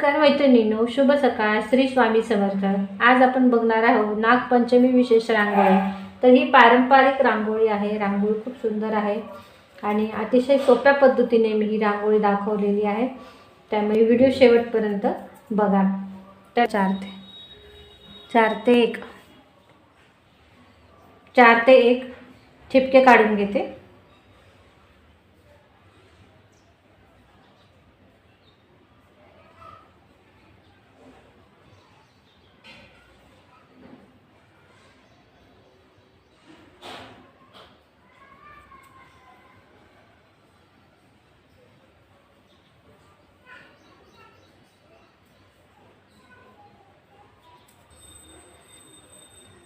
नमस्कार मैत्रिणींनो, शुभ सकाळ. श्री स्वामी समर्थ. आज आपण बघणार आहोत नागपंचमी विशेष रांगोळी. तर ही पारंपरिक रांगोळी आहे. रांगोळी खूप सुंदर आहे आणि अतिशय सोप्या पद्धतीने मी ही रांगोळी दाखवलेली आहे, त्यामुळे व्हिडिओ शेवटपर्यंत बघा. तर 4 ते 1 ठिपके काढून घेते.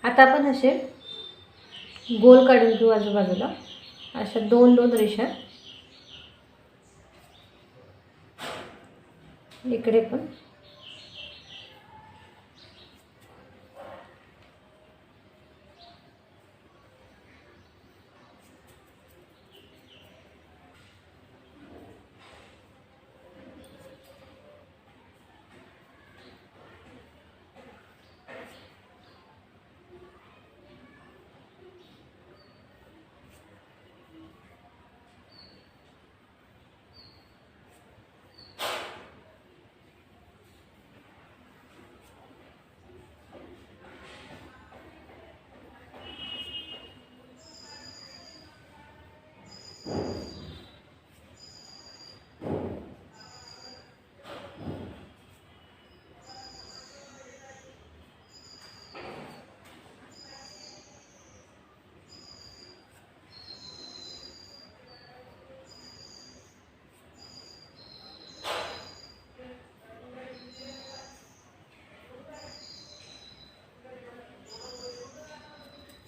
आता आपण असे गोल काढून घेऊ आजूबाजूला, अशा 2-2 रेषा. इकडे पण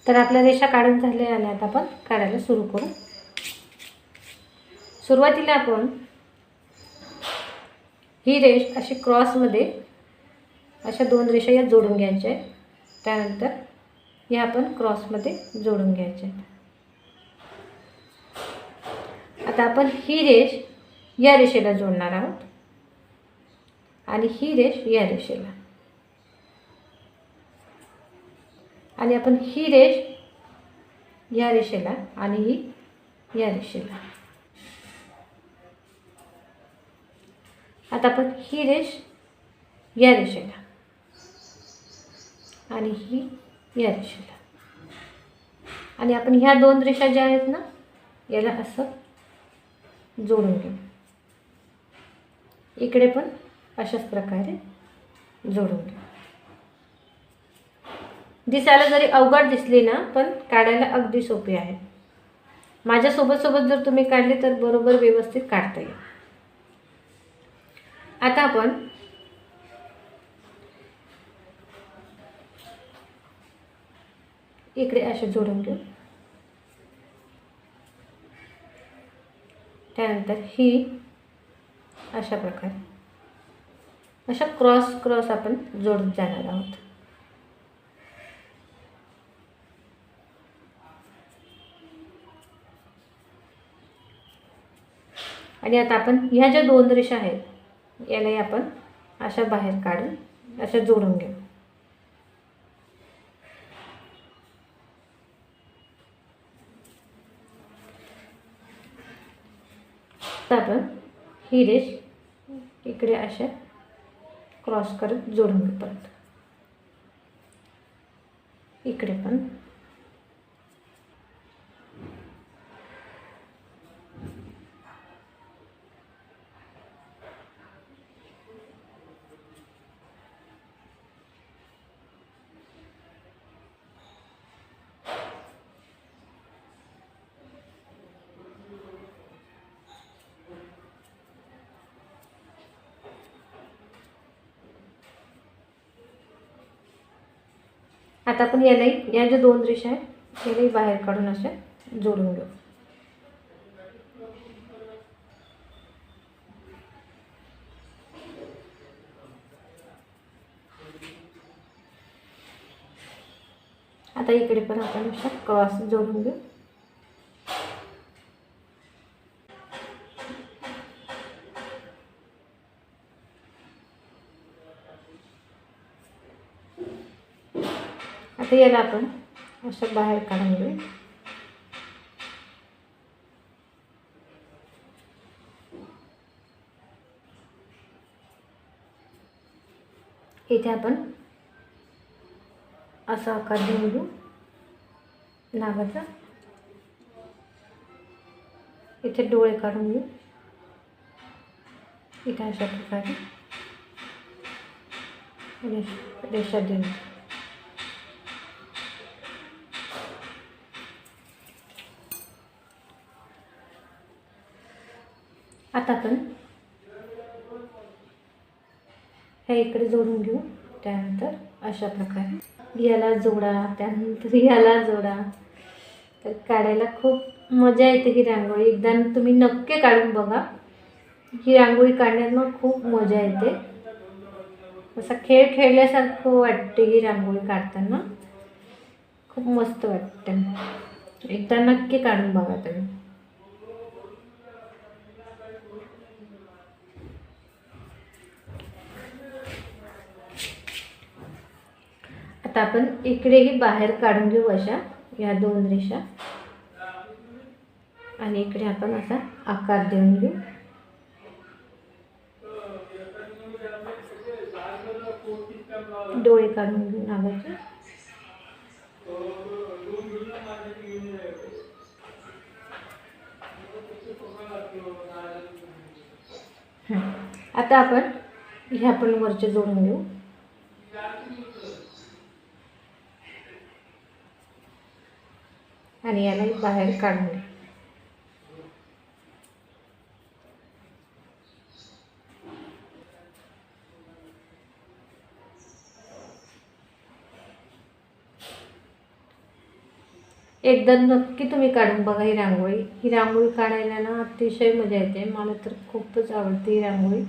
तर आपल्या रेषा काढून झाल्या आणि आता आपण काढायला सुरू करू. सुरुवातीला आपण ही रेष अशी क्रॉसमध्ये अशा 2 रेषा या जोडून घ्यायच्या आहेत. त्यानंतर या आपण क्रॉसमध्ये जोडून घ्यायच्या आहेत. आता आपण ही रेष या रेषेला जोडणार आहोत आणि ही रेष या रेषेला, आणि आपण ही रेष या रेषेला आणि ही या रेषेला. आता आपण ही रेष या रेषेला आणि ही या रेषेला, आणि आपण ह्या 2 रेषा ज्या आहेत ना, याला असं जोडून घेऊ. इकडे पण अशाच प्रकारे जोडून घेऊ. दिसायला जरी अवघड दिसली ना, पण काढायला अगदी सोपी आहे. माझ्यासोबत जर तुम्ही काढली तर बरोबर व्यवस्थित काढता येईल. आता आपण इकडे असे जोडून घेऊ. त्यानंतर ही अशा प्रकारे अशा क्रॉस आपण जोडत जाणार आहोत. आणि आता आपण ह्या ज्या 2 रेषा आहेत यालाही आपण अशा बाहेर काढून अशा जोडून घेऊ. तर आपण ही रेष इकडे अशा क्रॉस करत जोडून घेऊ. परत इकडे पण आता आपण यालाही या ज्या 2 रेषा आहेत यालाही बाहेर काढून अशा जोडून घेऊ. आता इकडे पण आपण अशा क्रॉस जोडून घेऊ. आता याला आपण असं बाहेर काढून घेऊ. इथे आपण असा आकार देऊन घेऊ नागाचा. इथे डोळे काढून घेऊ. इथे अशा प्रकारे रेषा देऊन. आता आपण हे इकडे जोडून घेऊ. त्यानंतर अशा प्रकारे याला जोडा, त्यानंतर याला जोडा. तर काढायला खूप मजा येते ही रांगोळी. एकदा तुम्ही नक्की काढून बघा. ही रांगोळी काढण्यात मग खूप मजा येते. असा खेळ खेळल्यासारखं वाटते ही रांगोळी काढताना. खूप मस्त वाटते. एकदा नक्की काढून बघा तुम्ही. आता आपण इकडेही बाहेर काढून घेऊ अशा या 2 रेषा. आणि इकडे आपण असा आकार देऊन घेऊ. डोळे काढून घेऊ नागाचे. आता आपण ह्या पण वरचे जोडून घेऊ. आणि याला बाहेर काढून घेऊ. एकदा नक्की तुम्ही काढून बघा ही रांगोळी. ही रांगोळी काढायला ना अतिशय मजा येते. मला तर खूपच आवडते ही रांगोळी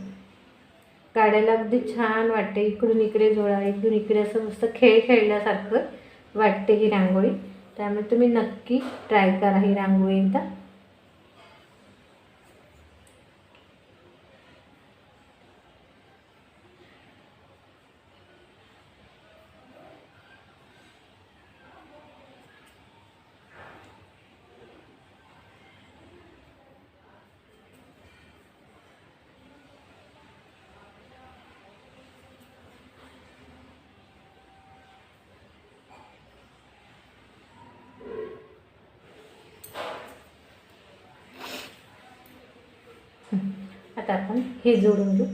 काढायला. अगदी छान वाटते. इकडून इकडे जोडा, इकडून इकडे असं मस्त खेळ खेळल्यासारखं वाटते ही रांगोळी. त्यामुळे तुम्ही नक्की ट्राय करा ही रांगोळी एकदा. आता आपण हे जोडून घेऊ.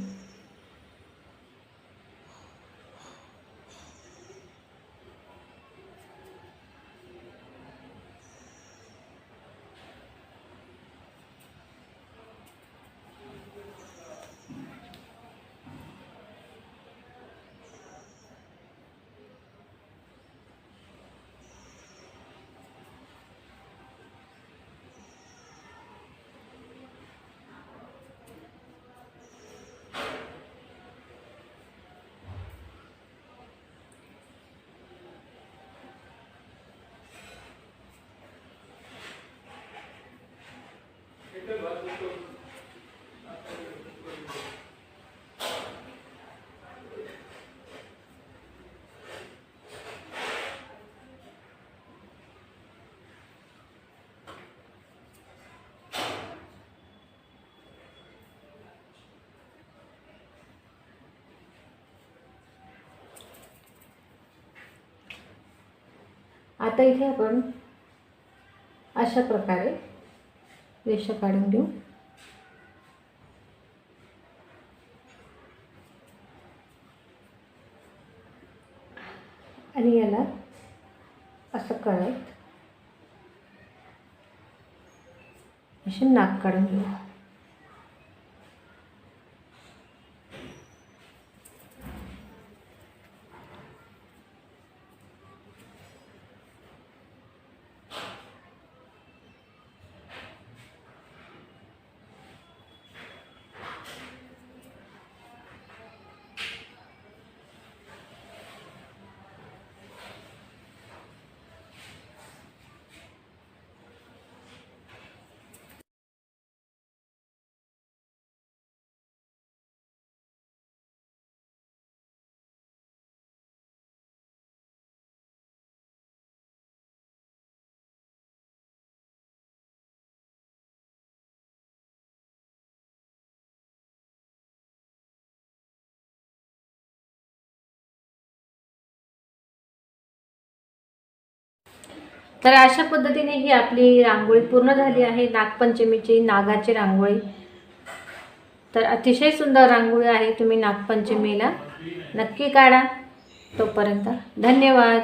आता इथे आपण अशा प्रकारे रेषा काढून घेऊ. आणि याला असं करत असे नाक काढून घेऊ. तर अशा पद्धतीने ही आपली रांगोळी पूर्ण झाली आहे, नागपंचमीची नागाची रांगोळी. तर अतिशय सुंदर रांगोळी आहे, तुम्ही नागपंचमीला नक्की काढा. तोपर्यंत धन्यवाद.